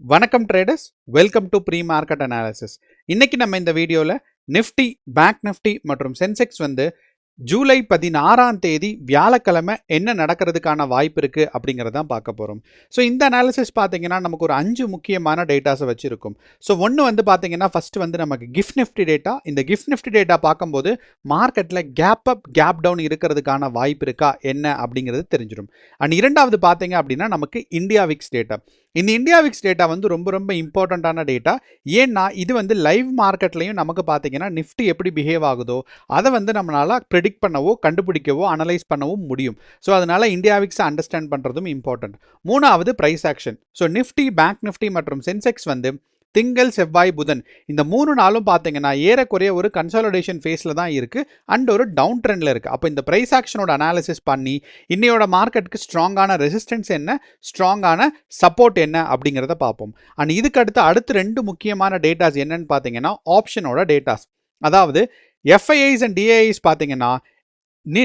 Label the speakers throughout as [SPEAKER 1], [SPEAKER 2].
[SPEAKER 1] வணக்கம் traders, welcome to pre market analysis. இன்னைக்கு நம்ம இந்த வீடியோவில் நிஃப்டி, பேங்க் நிஃப்டி மற்றும் சென்செக்ஸ் ஜூலை 16ஆம் தேதி வியாழக்கிழமை என்ன நடக்கிறதுக்கான வாய்ப்பு இருக்கு அப்படிங்கிறத பார்க்க போகிறோம். ஸோ இந்த அனாலிசிஸ் பார்த்தீங்கன்னா நமக்கு ஒரு 5 முக்கியமான டேட்டாஸை வச்சிருக்கும். ஸோ ஒன்று பார்த்தீங்கன்னா ஃபர்ஸ்ட் நமக்கு கிஃப்ட் நிஃப்டி டேட்டா. இந்த கிஃப்ட் நிஃப்டி டேட்டா பார்க்கும்போது மார்க்கெட்டில் கேப் அப் கேப் டவுன் இருக்கிறதுக்கான வாய்ப்பு இருக்கா என்ன அப்படிங்கிறது தெரிஞ்சிடும். அண்ட் இரண்டாவது பார்த்தீங்க அப்படின்னா நமக்கு இந்தியா விக்ஸ் டேட்டா. இந்த இந்தியா விக்ஸ் டேட்டா ரொம்ப ரொம்ப இம்பார்ட்டண்ட்டான டேட்டா. ஏன்னா இது லைவ் மார்க்கெட்லையும் நமக்கு பார்த்தீங்கன்னா நிஃப்டி எப்படி பிஹேவ் ஆகுதோ அதை நம்மளால ப்ரெடிக்ட் பண்ணவோ கண்டுபிடிக்கவோ அனலைஸ் பண்ணவும் முடியும். ஸோ அதனால இந்தியா விக்ஸை அண்டர்ஸ்டாண்ட் பண்ணுறதும் இம்பார்ட்டன்ட். மூணாவது price action. So Nifty, Bank Nifty மற்றும் சென்செக்ஸ் திங்கள், செவ்வாய், புதன் இந்த 3 நாளும் பார்த்தீங்கன்னா ஏறக்குறைய ஒரு கன்சாலிடேஷன் ஃபேஸில் தான் இருக்கு அண்ட் ஒரு டவுன் ட்ரெண்டில் இருக்கு. அப்போ இந்த பிரைஸ் ஆக்ஷனோட அனாலிசிஸ் பண்ணி இன்னையோட மார்க்கெட்டுக்கு ஸ்ட்ராங்கான ரெசிஸ்டன்ஸ் என்ன, ஸ்ட்ராங்கான சப்போர்ட் என்ன அப்படிங்கிறத பார்ப்போம். அண்ட் இதுக்கு அடுத்து 2 முக்கியமான டேட்டாஸ் என்னன்னு பார்த்தீங்கன்னா ஆப்ஷனோட டேட்டாஸ். அதாவது எஃப்ஐஐஸ் அண்ட் டிஐஐஸ் பார்த்தீங்கன்னா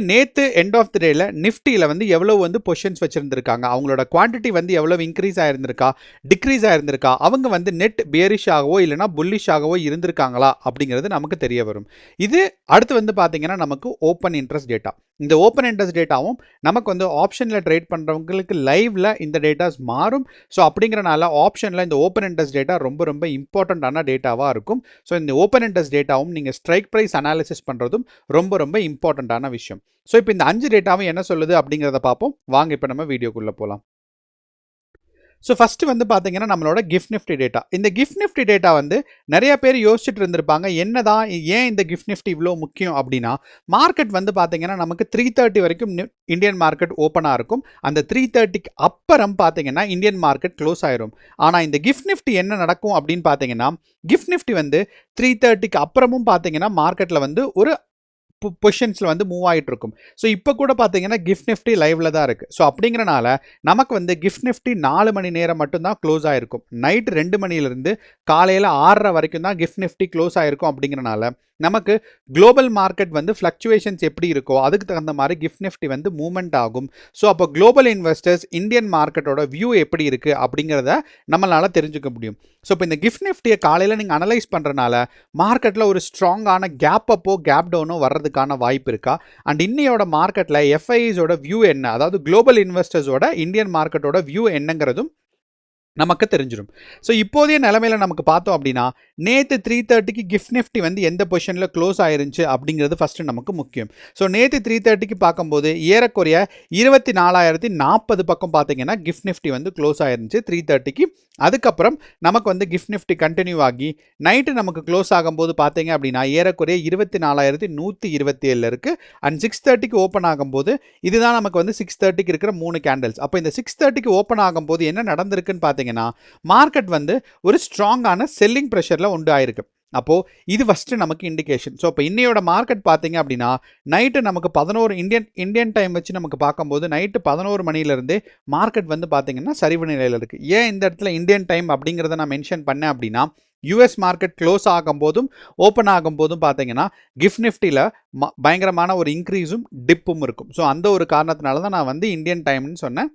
[SPEAKER 1] நேற்று எண்ட் ஆஃப் த டேல நிஃப்டியில் எவ்வளவு பொசிஷன்ஸ் வச்சிருந்திருக்காங்க, அவங்களோட குவான்டிட்டி எவ்வளவு இன்க்ரீஸ் ஆயிருந்திருக்கா, டிக்ரீஸ் ஆயிருந்திருக்கா, அவங்க நெட் பியரிஷ் ஆகவோ இல்லைனா புல்லிஷ் ஆகவோ இருந்திருக்காங்களா அப்படிங்கிறது நமக்கு தெரிய வரும். இது அடுத்து பார்த்தீங்கன்னா நமக்கு ஓப்பன் இன்ட்ரெஸ்ட் டேட்டா. இந்த ஓப்பன் இன்ட்ரெஸ்ட் டேட்டாவும் நமக்கு ஆப்ஷனில் ட்ரேட் பண்ணுறவங்களுக்கு லைவ்ல இந்த டேட்டாஸ் மாறும். ஸோ அப்படிங்கிறனால ஆப்ஷனில் இந்த ஓப்பன் இன்ட்ரெஸ்ட் டேட்டா ரொம்ப ரொம்ப இம்பார்ட்டண்ட்டான டேட்டாவாக இருக்கும். ஸோ இந்த ஓப்பன் இன்ட்ரெஸ்ட் டேட்டாவும் நீங்கள் ஸ்ட்ரைக் ப்ரைஸ் அனாலிசிஸ் பண்ணுறதும் ரொம்ப ரொம்ப இம்பார்ட்டண்ட்டான விஷயம். ஸோ இப்போ இந்த 5 டேட்டாவும் என்ன சொல்லுது அப்படிங்கிறத பார்ப்போம். வாங்க இப்போ நம்ம வீடியோக்குள்ளே போகலாம். ஸோ ஃபஸ்ட்டு பார்த்தீங்கன்னா நம்மளோட கிஃப்ட் நிஃப்டி டேட்டா. இந்த கிஃப்ட் நிஃப்டி டேட்டா நிறைய பேர் யோசிச்சுட்டு இருந்திருப்பாங்க, என்னதான் ஏன் இந்த கிஃப்ட் நிஃப்டி இவ்வளோ முக்கியம் அப்படின்னா, மார்க்கெட் பார்த்தீங்கன்னா நமக்கு 3:30 வரைக்கும் இந்தியன் மார்க்கெட் ஓப்பனாக இருக்கும். அந்த 3:30க்கு அப்புறம் பார்த்தீங்கன்னா இந்தியன் மார்க்கெட் க்ளோஸ் ஆயிரும். ஆனால் இந்த கிஃப்ட் நிஃப்டி என்ன நடக்கும் அப்படின்னு பார்த்தீங்கன்னா, கிஃப்ட் நிஃப்டி 3:30க்கு அப்புறமும் பார்த்தீங்கன்னா மார்க்கெட்டில் ஒரு பொசிஷன்ஸில் மூவ் ஆகிட்டு இருக்கும். ஸோ இப்போ கூட பார்த்தீங்கன்னா கிஃப்ட் நிஃப்டி லைவ்ல தான் இருக்குது. ஸோ அப்படிங்கிறனால நமக்கு கிஃப்ட் நிஃப்டி 4 மணி நேரம் மட்டும்தான் க்ளோஸ் ஆகிருக்கும். நைட் 2 மணிலேருந்து காலையில் 6:30 வரைக்கும் தான் கிஃப்ட் நிஃப்டி க்ளோஸ் ஆகிருக்கும். அப்படிங்கிறனால நமக்கு குளோபல் மார்க்கெட் ஃப்ளக்சுவேஷன்ஸ் எப்படி இருக்கோ அதுக்கு தகுந்த மாதிரி கிஃப்ட் நிஃப்டி மூவ்மெண்ட் ஆகும். ஸோ அப்போ குளோபல் இன்வெஸ்டர்ஸ் இந்தியன் மார்க்கெட்டோட வியூ எப்படி இருக்குது அப்படிங்கிறத நம்மளால தெரிஞ்சுக்க முடியும். ஸோ இப்போ இந்த கிஃப்ட் நிஃப்டியை காலையில் நீங்கள் அனலைஸ் பண்ணுறனால மார்க்கெட்டில் ஒரு ஸ்ட்ராங்கான கேப் அப்போ கேப் டவுனோ வர்றதுக்கான வாய்ப்பு இருக்கா, அண்ட் இன்னையோட மார்க்கெட்டில் எஃப்ஐஸோட வியூ என்ன, அதாவது குளோபல் இன்வெஸ்டர்ஸோட இந்தியன் மார்க்கெட்டோட வியூ என்னங்கிறதும் நமக்கு தெரிஞ்சிடும். ஸோ இப்போதைய நிலைமையில நமக்கு பார்த்தோம் அப்படின்னா நேற்று 3:30க்கு கிஃப்ட் நிஃப்டி எந்த பொசிஷனில் க்ளோஸ் ஆயிருந்துச்சு அப்படிங்கிறது ஃபஸ்ட்டு நமக்கு முக்கியம். ஸோ நேற்று 3:30க்கு பார்க்கும்போது ஏறக்குறைய 24,040 பக்கம் பார்த்தீங்கன்னா கிஃப்ட் நிஃப்டி க்ளோஸ் ஆயிருந்துச்சு 3:30க்கு. அதுக்கப்புறம் நமக்கு கிஃப்ட் நிஃப்டி கண்டினியூ ஆகி நைட்டு நமக்கு க்ளோஸ் ஆகும்போது பார்த்தீங்க அப்படின்னா ஏறக்குறைய 24,127 இருக்குது. அண்ட் 6:30க்கு ஓப்பன் ஆகும்போது இதுதான் நமக்கு 6:30க்கு இருக்கிற 3 கேண்டல்ஸ். அப்போ இந்த 6:30க்கு ஓப்பன் ஆகும்போது என்ன நடந்திருக்குன்னு பார்த்தீங்கன்னா மார்க்கெட் ஒரு ஸ்ட்ராங்கான செல்லிங் ப்ரெஷரில் உண்டு ஆயிருக்கு. அப்போ இது ஃபஸ்ட்டு நமக்கு இண்டிகேஷன். ஸோ இப்போ இன்னையோட மார்க்கெட் பார்த்தீங்க அப்படின்னா நைட்டு நமக்கு 11 இந்தியன் டைம் வச்சு நமக்கு பார்க்கும்போது நைட்டு 11 மணிலேருந்தே மார்க்கெட் பார்த்தீங்கன்னா சரிவு நிலையில் இருக்குது. ஏன் இந்த இடத்துல இந்தியன் டைம் அப்படிங்கிறத நான் மென்ஷன் பண்ணேன் அப்படின்னா, யூஎஸ் மார்க்கெட் க்ளோஸ் ஆகும்போதும் ஓப்பன் ஆகும்போதும் பார்த்தீங்கன்னா கிஃப்ட் நிஃப்டியில் பயங்கரமான ஒரு இன்க்ரீஸும் டிப்பும் இருக்கும். ஸோ அந்த ஒரு காரணத்தினால தான் நான் இந்தியன் டைம்னு சொன்னேன்.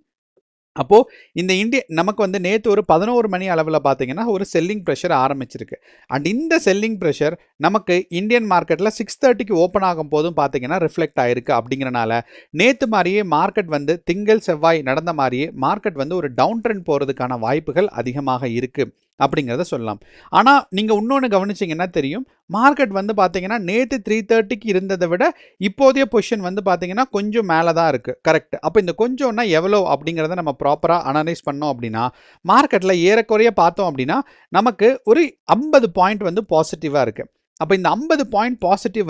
[SPEAKER 1] அப்போது இந்த நமக்கு நேற்று ஒரு 11 மணி அளவில் பார்த்தீங்கன்னா ஒரு செல்லிங் ப்ரெஷர் ஆரம்பிச்சிருக்கு. அண்ட் இந்த செல்லிங் ப்ரெஷர் நமக்கு இந்தியன் மார்க்கெட்டில் 6:30க்கு ஓப்பன் ஆகும் போதும் பார்த்தீங்கன்னா ரிஃப்ளெக்ட் ஆயிருக்கு. அப்படிங்கிறனால நேற்று மாதிரியே மார்க்கெட் திங்கள், செவ்வாய் நடந்த மாதிரியே மார்க்கெட் ஒரு டவுன் ட்ரெண்ட் போகிறதுக்கான வாய்ப்புகள் அதிகமாக இருக்குது அப்படிங்கிறத சொல்லலாம். ஆனால் நீங்கள் இன்னொன்று கவனிச்சிங்கன்னா தெரியும், மார்க்கெட் பார்த்தீங்கன்னா நேற்று 3:30க்கு இருந்ததை விட இப்போதைய பொசிஷன் பார்த்தீங்கன்னா கொஞ்சம் மேலே தான் இருக்குது. கரெக்ட். அப்போ இந்த கொஞ்சம்னா எவ்வளோ அப்படிங்கிறத நம்ம ப்ராப்பராக அனலைஸ் பண்ணோம் அப்படின்னா மார்க்கெட்டில் ஏறக்குறைய பார்த்தோம் அப்படின்னா நமக்கு ஒரு 50 பாயிண்ட் பாசிட்டிவாக இருக்குது. அப்போ இந்த 50 பாயிண்ட் பாசிட்டிவ்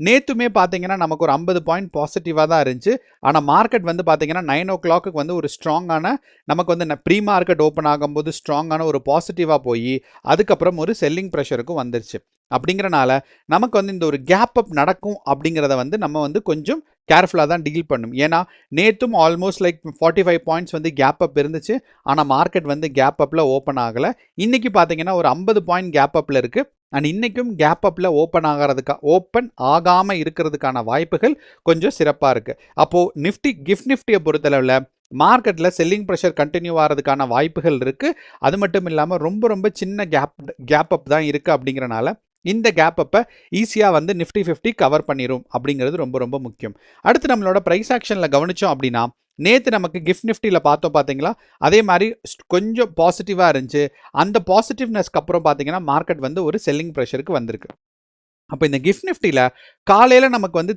[SPEAKER 1] நேற்றுமே பார்த்தீங்கன்னா நமக்கு ஒரு 50 பாயிண்ட் பாசிட்டிவாக தான் இருந்துச்சு. ஆனால் மார்க்கெட் பார்த்தீங்கன்னா 9 o'clock ஒரு ஸ்ட்ராங்கான நமக்கு ப்ரீ மார்க்கெட் ஓப்பன் ஆகும்போது ஸ்ட்ராங்கான ஒரு பாசிட்டிவாக போய் அதுக்கப்புறம் ஒரு செல்லிங் ப்ரெஷருக்கும் வந்துருச்சு. அப்படிங்கிறனால நமக்கு இந்த ஒரு கேப் அப் நடக்கும் அப்படிங்கிறத நம்ம கொஞ்சம் கேர்ஃபுல்லாக தான் டீல் பண்ணும். ஏன்னா நேற்றும் almost like 45 points gap up இருந்துச்சு. ஆனால் மார்க்கெட் கேப் அப்பில் ஓப்பன் ஆகலை. இன்றைக்கி பார்த்தீங்கன்னா ஒரு 50 பாயிண்ட் கேப் அப்பில் இருக்குது. அண்ட் இன்னைக்கும் கேப் அப்ல ஓப்பன் ஆகாம இருக்கிறதுக்கான வாய்ப்புகள் கொஞ்சம் சிறப்பா இருக்கு. அப்போ கிஃப்ட் நிஃப்டியை பொறுத்தளவுல மார்க்கெட்ல செல்லிங் ப்ரெஷர் கண்டினியூ ஆகிறதுக்கான வாய்ப்புகள் இருக்கு. அது மட்டும் இல்லாம ரொம்ப ரொம்ப சின்ன கேப் அப் தான் இருக்கு. அப்படிங்கறனால இந்த கேப் அப்பை ஈஸியா வந்து நிஃப்டி 50 கவர் பண்ணிரும் அப்படிங்கிறது ரொம்ப ரொம்ப முக்கியம். அடுத்து நம்மளோட பிரைஸ் ஆக்ஷன்ல கவனிச்சோம் அப்படின்னா, நேத்து நமக்கு கிஃப்ட் நிஃப்டில பார்த்தோம் பாத்தீங்களா, அதே மாதிரி கொஞ்சம் பாசிட்டிவா இருந்துச்சு. அந்த பாசிட்டிவ்னஸ்க்கு அப்புறம் பாத்தீங்கன்னா மார்க்கெட் வந்து ஒரு செல்லிங் ப்ரெஷருக்கு வந்திருக்கு. அப்போ இந்த கிஃப்ட் நிஃப்டியில் காலையில் நமக்கு வந்து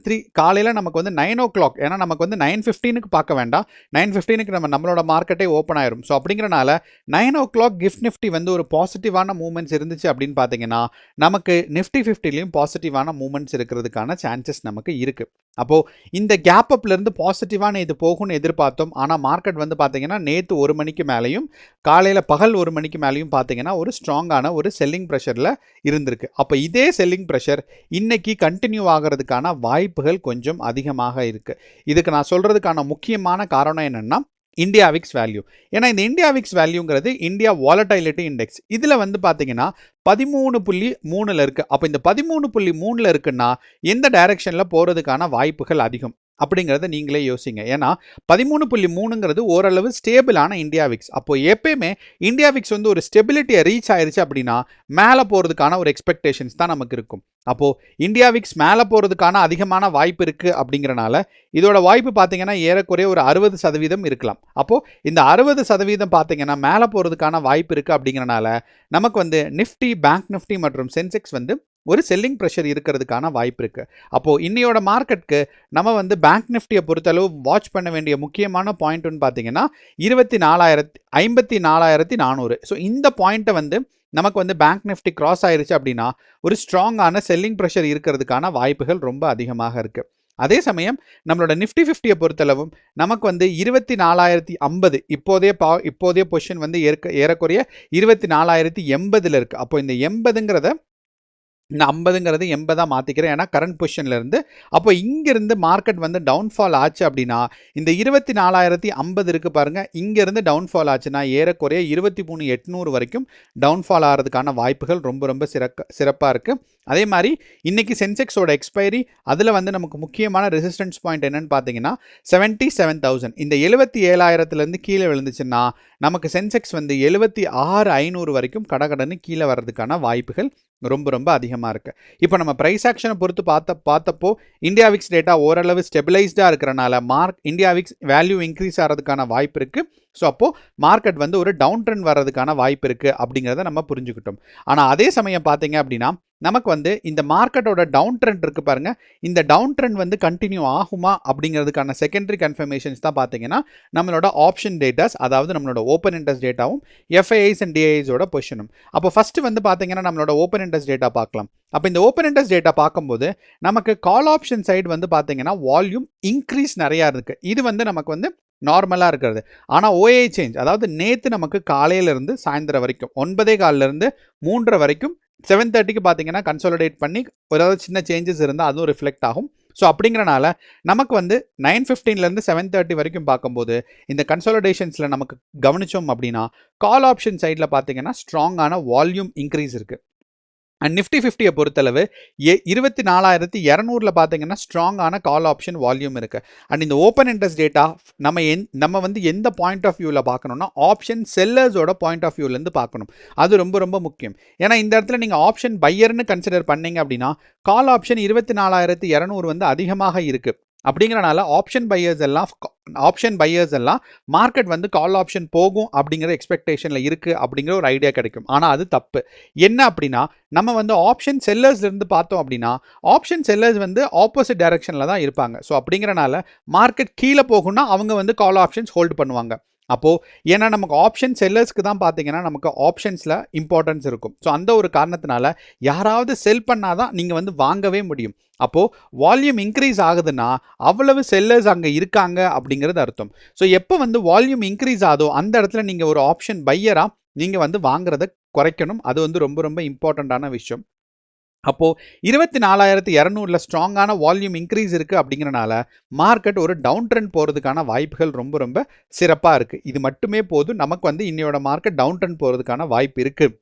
[SPEAKER 1] 9 o'clock, ஏன்னா நமக்கு வந்து 9:15க்கு பார்க்க வேண்டாம், 9:15க்கு நம்மளோட மார்க்கெட்டே ஓப்பன் ஆயிரும். ஸோ அப்படிங்கிறனால 9 o'clock கிஃப்ட் நிஃப்டி வந்து ஒரு பாசிட்டிவான மூவ்மெண்ட்ஸ் இருந்துச்சு அப்படின்னு பார்த்தீங்கன்னா, நமக்கு நிஃப்டி 50லையும் பாசிட்டிவான மூவ்மெண்ட்ஸ் இருக்கிறதுக்கான சான்சஸ் நமக்கு இருக்குது. அப்போது இந்த கேப் அப்லேருந்து பாசிட்டிவான இது போகும்னு எதிர்பார்த்தோம். ஆனால் மார்க்கெட் வந்து பார்த்தீங்கன்னா நேற்று 1 மணிக்கு மேலேயும் காலையில் பகல் 1 மணிக்கு மேலேயும் பார்த்தீங்கன்னா ஒரு ஸ்ட்ராங்கான ஒரு செல்லிங் ப்ரெஷரில் இருந்திருக்கு. அப்போ இதே செல்லிங் ப்ரெஷர் இன்னைக்கு கண்டினியூ ஆகிறதுக்கான வாய்ப்புகள் கொஞ்சம் அதிகமாக இருக்கு. இதுக்கு நான் சொல்றதுக்கான முக்கியமான காரணம் என்னன்னா இந்தியா விக்ஸ் வேல்யூ. ஏன்னா இந்த இந்தியா விக்ஸ் வேல்யூங்கிறது இந்தியா வாலடைலிட்டி இண்டெக்ஸ். இதுல வந்து பாத்தீங்கன்னா 13.3ல இருக்கு. அப்ப இந்த 13.3ல இருக்குன்னா எந்த டைரக்ஷன்ல போறதுக்கான வாய்ப்புகள் அதிகம் அப்படிங்கிறத நீங்களே யோசிங்க. ஏன்னா 13.3ங்கிறது ஓரளவு ஸ்டேபிளான இந்தியா விக்ஸ். அப்போ எப்பயுமே இந்தியா விக்ஸ் வந்து ஒரு ஸ்டெபிலிட்டியை ரீச் ஆயிருச்சு அப்படின்னா மேலே போகிறதுக்கான ஒரு எக்ஸ்பெக்டேஷன்ஸ் தான் நமக்கு இருக்கும். அப்போ இந்தியா விக்ஸ் மேலே போகிறதுக்கான அதிகமான வாய்ப்பு இருக்கு அப்படிங்கிறனால இதோட வாய்ப்பு பார்த்தீங்கன்னா ஏறக்குறைய ஒரு 60% இருக்கலாம். அப்போ இந்த 60% பார்த்தீங்கன்னா மேலே போகிறதுக்கான வாய்ப்பு இருக்கு அப்படிங்கிறனால நமக்கு வந்து நிஃப்டி, பேங்க் நிஃப்டி மற்றும் சென்செக்ஸ் வந்து ஒரு செல்லிங் ப்ரெஷர் இருக்கிறதுக்கான வாய்ப்பு இருக்கு. அப்போ இன்னையோட மார்க்கெட்டுக்கு நம்ம வந்து பேங்க் நிஃப்டியை பொறுத்தளவு வாட்ச் பண்ண வேண்டிய முக்கியமான பாயிண்ட்னு பார்த்தீங்கன்னா 54,400. ஸோ இந்த பாயிண்ட்டை வந்து நமக்கு வந்து பேங்க் நிஃப்டி கிராஸ் ஆயிருச்சு அப்படின்னா ஒரு ஸ்ட்ராங்கான செல்லிங் ப்ரெஷர் இருக்கிறதுக்கான வாய்ப்புகள் ரொம்ப அதிகமாக இருக்கு. அதே சமயம் நம்மளோட நிஃப்டி 50யை பொறுத்தளவும் நமக்கு வந்து 24,050 இப்போதைய பொசிஷன் வந்து ஏறக்குறைய 24,080 இருக்கு. அப்போ இந்த 80ங்கிறத இந்த 50ங்கிறது 80 மாற்றிக்கிறேன், ஏன்னா கரண்ட் பொசிஷனில் இருந்து. அப்போ இங்கிருந்து மார்க்கெட் வந்து டவுன்ஃபால் ஆச்சு அப்படின்னா இந்த 24,050 இருக்கு பாருங்க, இங்கிருந்து டவுன்ஃபால் ஆச்சுன்னா ஏறக்குறைய 23,800 வரைக்கும் டவுன்ஃபால் ஆகிறதுக்கான வாய்ப்புகள் ரொம்ப ரொம்ப சிறப்பாக இருக்குது. அதே மாதிரி இன்னைக்கு சென்செக்ஸோட எக்ஸ்பைரி அதில் வந்து நமக்கு முக்கியமான ரெசிஸ்டன்ஸ் பாயிண்ட் என்னன்னு பார்த்தீங்கன்னா 77,000. இந்த 77,000லேருந்து கீழே விழுந்துச்சுன்னா நமக்கு சென்செக்ஸ் வந்து 76,500 வரைக்கும் கடகடன்னு கீழே வர்றதுக்கான வாய்ப்புகள் ரொம்ப ரொம்ப அதிகமாக இருக்கு. இப்போ நம்ம பிரைஸ் ஆக்ஷனை பொறுத்து பார்த்தப்போ இந்தியா விக்ஸ் டேட்டா ஓரளவு ஸ்டெபிளைஸ்டாக இருக்கிறனால இந்தியா விக்ஸ் வேல்யூ இன்க்ரீஸ் ஆகிறதுக்கான வாய்ப்பு இருக்கு. ஸோ அப்போ மார்க்கெட் வந்து ஒரு டவுன் ட்ரெண்ட் வர்றதுக்கான வாய்ப்பு இருக்கு அப்படிங்கிறத நம்ம புரிஞ்சுக்கிட்டோம். ஆனால் அதே சமயம் பார்த்தீங்க அப்படின்னா நமக்கு வந்து இந்த மார்க்கெட்டோட டவுன் ட்ரெண்ட் இருக்கு பாருங்க, இந்த டவுன் ட்ரெண்ட் வந்து கண்டினியூ ஆகுமா அப்படிங்கிறதுக்கான செகண்டரி கன்ஃபர்மேஷன்ஸ் தான் பார்த்தீங்கன்னா நம்மளோட ஆப்ஷன் டேட்டாஸ், அதாவது நம்மளோட ஓப்பன் இன்ட்ரெஸ்ட் டேட்டாவும் எஃப்ஐஐஸ் அண்ட் டிஐஸோட பொசிஷனும். அப்போ ஃபர்ஸ்ட் வந்து பார்த்தீங்கன்னா நம்மளோட ஓப்பன் இன்ட்ரெஸ்ட் டேட்டா பார்க்கலாம். அப்போ இந்த ஓப்பன் இன்ட்ரெஸ்ட் டேட்டா பார்க்கும்போது நமக்கு கால் ஆப்ஷன் சைடு வந்து பார்த்தீங்கன்னா வால்யூம் இன்க்ரீஸ் நிறையா இருக்கு. இது வந்து நமக்கு வந்து நார்மலாக இருக்கிறது. ஆனால் ஓஏ சேஞ்ச், அதாவது நேற்று நமக்கு காலையிலேருந்து சாயந்தரம் வரைக்கும் 9:15 3:30 வரைக்கும் 7:30க்கு பார்த்தீங்கன்னா கன்சாலிடேட் பண்ணி ஏதாவது சின்ன சேஞ்சஸ் இருந்தால் அதுவும் ரிஃப்ளெக்ட் ஆகும். ஸோ அப்படிங்கிறனால நமக்கு வந்து 9:15லேருந்து 7:30 வரைக்கும் பார்க்கும்போது இந்த கன்சாலிடேஷன்ஸில் நமக்கு கவனித்தோம் அப்படின்னா கால் ஆப்ஷன் சைடில் பார்த்தீங்கன்னா ஸ்ட்ராங்கான வால்யூம் இன்க்ரீஸ் இருக்குது. அண்ட் நிஃப்டி 50யை பொறுத்தளவு 24,200ல் பார்த்தீங்கன்னா ஸ்ட்ராங்கான கால் ஆப்ஷன் வால்யூம் இருக்கு. அண்ட் இந்த ஓப்பன் இன்ட்ரெஸ்ட் டேட்டா நம்ம வந்து எந்த பாயிண்ட் ஆஃப் வியூவில் பார்க்கணும்னா ஆப்ஷன் செல்லர்ஸோட பாயிண்ட் ஆஃப் வியூலேருந்து பார்க்கணும். அது ரொம்ப ரொம்ப முக்கியம். ஏன்னா இந்த இடத்துல நீங்கள் ஆப்ஷன் பையர்னு கன்சிடர் பண்ணீங்க அப்படின்னா கால் ஆப்ஷன் 24,200 வந்து அதிகமாக இருக்கு. அப்படிங்கிறனால ஆப்ஷன் பையர்ஸ் எல்லாம் மார்க்கெட் வந்து கால் ஆப்ஷன் போகும் அப்படிங்கிற எக்ஸ்பெக்டேஷன்ல இருக்கு அப்படிங்கிற ஒரு ஐடியா கிடைக்கும். ஆனால் அது தப்பு. என்ன அப்படின்னா நம்ம வந்து ஆப்ஷன் செல்லர்ஸ்ல இருந்து பார்த்தோம் அப்படின்னா ஆப்ஷன் செல்லர்ஸ் வந்து ஆப்போசிட் டைரக்ஷன்ல தான் இருப்பாங்க. ஸோ அப்படிங்கிறனால மார்க்கெட் கீழே போகும்னா அவங்க வந்து கால் ஆப்ஷன்ஸ் ஹோல்டு பண்ணுவாங்க. அப்போது ஏன்னா நமக்கு ஆப்ஷன் செல்லர்ஸ்க்கு தான் பார்த்தீங்கன்னா நமக்கு ஆப்ஷன்ஸில் இம்பார்ட்டன்ஸ் இருக்கும். ஸோ அந்த ஒரு காரணத்தினால யாராவது செல் பண்ணாதான் நீங்கள் வந்து வாங்கவே முடியும். அப்போது வால்யூம் இன்க்ரீஸ் ஆகுதுன்னா அவ்வளவு செல்லர்ஸ் அங்கே இருக்காங்க அப்படிங்கிறது அர்த்தம். ஸோ எப்போ வந்து வால்யூம் இன்க்ரீஸ் ஆகுதோ அந்த இடத்துல நீங்கள் ஒரு ஆப்ஷன் பையராக நீங்கள் வந்து வாங்குறத குறைக்கணும். அது வந்து ரொம்ப ரொம்ப இம்பார்ட்டண்ட்டான விஷயம். அப்போது 24,200ல் ஸ்ட்ராங்கான வால்யூம் இன்க்ரீஸ் இருக்குது அப்படிங்கிறனால மார்க்கெட் ஒரு டவுன் ட்ரெண்ட் போகிறதுக்கான வாய்ப்புகள் ரொம்ப ரொம்ப சிறப்பாக இருக்குது. இது மட்டுமே போதும் நமக்கு வந்து இன்னையோட மார்க்கெட் டவுன் ட்ரெண்ட் போகிறதுக்கான வாய்ப்பு இருக்குது.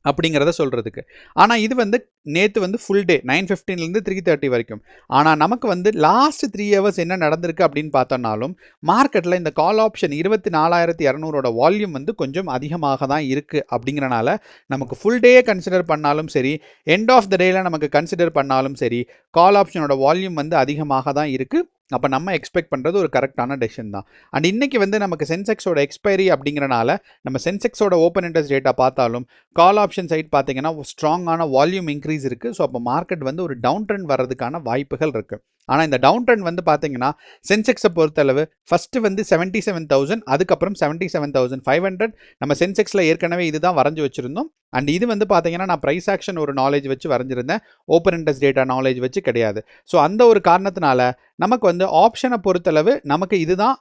[SPEAKER 1] அப்படிங்கிறத சொல்றதுக்கு. ஆனா இது வந்து நேத்து வந்து ஃபுல் டே 9:15லேருந்து 3:30 வரைக்கும். ஆனா நமக்கு வந்து லாஸ்ட் 3 ஹவர்ஸ் என்ன நடந்திருக்கு அப்படின்னு பார்த்தோம்னாலும், மார்க்கெட்ல இந்த கால் ஆப்ஷன் 24,200ஓட வால்யூம் வந்து கொஞ்சம் அதிகமாக தான் இருக்கு அப்படிங்கிறனால, நமக்கு ஃபுல் டேயே கன்சிடர் பண்ணாலும் சரி, எண்ட் ஆஃப் த டேல நமக்கு கன்சிடர் பண்ணாலும் சரி, கால் ஆப்ஷனோட வால்யூம் வந்து அதிகமாக தான் இருக்கு. அப்ப நம்ம எக்ஸ்பெக்ட் பண்றது ஒரு கரெக்ட்டான டெசிஷன் தான். அண்ட் இன்னைக்கு வந்து நமக்கு சென்செக்ஸோட எக்ஸ்பைரி அப்படிங்கிறனால, நம்ம சென்செக்ஸோட ஓப்பன் இன்ட்ரெஸ்ட் டேட்டா பார்த்தாலும், கால் ஆப்ஷன் சைட் பார்த்தீங்கன்னா ஸ்ட்ராங்கான வால்யூம் இன்க்ரீஸ் இருக்கு. ஸோ அப்போ மார்க்கெட் வந்து ஒரு டவுன் ட்ரெண்ட் வர்றதுக்கான வாய்ப்புகள் இருக்கு. ஆனா இந்த டவுன் ட்ரெண்ட் வந்து பார்த்தீங்கன்னா, சென்செக்ஸை பொறுத்தளவு ஃபர்ஸ்ட் வந்து 77,000 அதுக்கப்புறம் 77,500 நம்ம சென்செக்ஸ்ல ஏற்கனவே இதுதான் வரைஞ்சு வச்சிருந்தோம். அண்ட் இது வந்து பார்த்தீங்கன்னா, நான் பிரைஸ் ஆக்ஷன் ஒரு நாலேஜ் வச்சு வரைஞ்சிருந்தேன். ஓப்பன் இன்ட்ரெஸ்ட் டேட்டா நாலேஜ் வச்சு கிடையாது. ஸோ அந்த ஒரு காரணத்தினால நமக்கு வந்து ஆப்ஷனை பொறுத்தளவு நமக்கு இதுதான்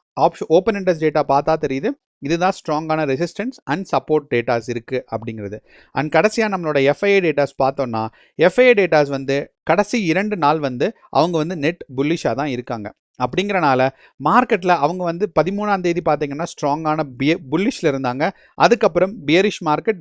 [SPEAKER 1] ஓப்பன் இன்ட்ரெஸ்ட் டேட்டா பார்த்தா தெரியுது. இதுதான் ஸ்ட்ராங்கான ரெசிஸ்டன்ஸ் அண்ட் சப்போர்ட் டேட்டாஸ் இருக்கு அப்படிங்கிறது. அண்ட் கடைசியாக நம்மளோட எஃப்ஐஏ டேட்டாஸ் பார்த்தோம்னா, எஃப்ஐஏ டேட்டாஸ் வந்து கடைசி 2 நாள் வந்து அவங்க வந்து நெட் புல்லிஷாக தான் இருக்காங்க. அப்படிங்கிறனால மார்க்கெட்டில் அவங்க வந்து 13ஆம் தேதி பார்த்தீங்கன்னா ஸ்ட்ராங்கான புல்லிஷில் இருந்தாங்க. அதுக்கப்புறம் பியரிஷ் மார்க்கெட்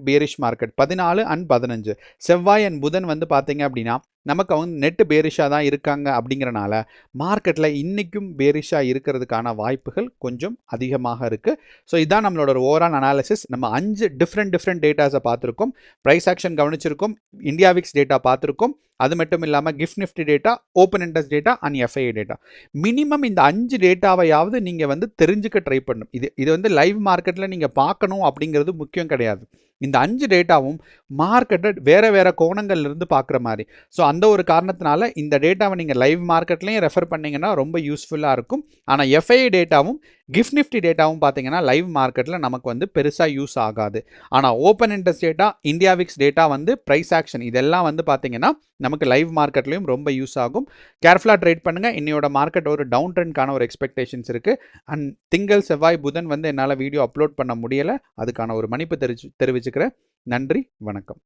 [SPEAKER 1] 14 அண்ட் 15 செவ்வாய் அண்ட் புதன் வந்து பார்த்தீங்க அப்படின்னா நமக்கு அவங்க நெட்டு பேரிஷாக தான் இருக்காங்க. அப்படிங்கிறனால மார்க்கெட்டில் இன்றைக்கும் பேரிஷாக இருக்கிறதுக்கான வாய்ப்புகள் கொஞ்சம் அதிகமாக இருக்குது. ஸோ இதான் நம்மளோட ஒரு ஓவரால் அனாலிசிஸ். நம்ம 5 டிஃப்ரெண்ட் டேட்டாஸை பார்த்துருக்கோம். ப்ரைஸ் ஆக்ஷன் கவனிச்சிருக்கோம், இந்தியா விக்ஸ் டேட்டா பார்த்துருக்கோம். அது மட்டும் இல்லாமல் GIFT Nifty data, open interest data and F I A data. Minimum இந்த 5 டேட்டாவையாவது நீங்கள் வந்து தெரிஞ்சுக்க ட்ரை பண்ணணும். இது வந்து லைவ் மார்க்கெட்டில் நீங்கள் பார்க்கணும் அப்படிங்கிறது முக்கியம் கிடையாது. இந்த 5 டேட்டாவும் மார்க்கெட்டை வேறு கோணங்கள்லேருந்து பார்க்குற மாதிரி. ஸோ அந்த ஒரு காரணத்தினால இந்த டேட்டாவை நீங்கள் லைவ் மார்க்கெட்லேயும் ரெஃபர் பண்ணிங்கன்னா ரொம்ப யூஸ்ஃபுல்லாக இருக்கும். ஆனால் எஃப்ஐஏ டேட்டாவும் கிஃப்ட் நிஃப்டி டேட்டாவும் பார்த்தீங்கன்னா லைவ் மார்க்கெட்டில் நமக்கு வந்து பெருசாக யூஸ் ஆகாது. ஆனால் open interest data, India VIX data வந்து ப்ரைஸ் ஆக்ஷன் இதெல்லாம் வந்து பார்த்தீங்கன்னா நமக்கு லைவ் மார்க்கெட்லையும் ரொம்ப யூஸ் ஆகும். கேர்ஃபுல்லாக ட்ரேட் பண்ணுங்கள். இன்னையோட மார்க்கெட் ஒரு டவுன் ட்ரெண்ட்கான ஒரு எக்ஸ்பெக்டேஷன்ஸ் இருக்குது. அண்ட் திங்கள், செவ்வாய், புதன் வந்து என்னால் வீடியோ அப்லோட் பண்ண முடியலை. அதுக்கான ஒரு மன்னிப்பு தெரிவிச்சுக்கிறேன். நன்றி, வணக்கம்.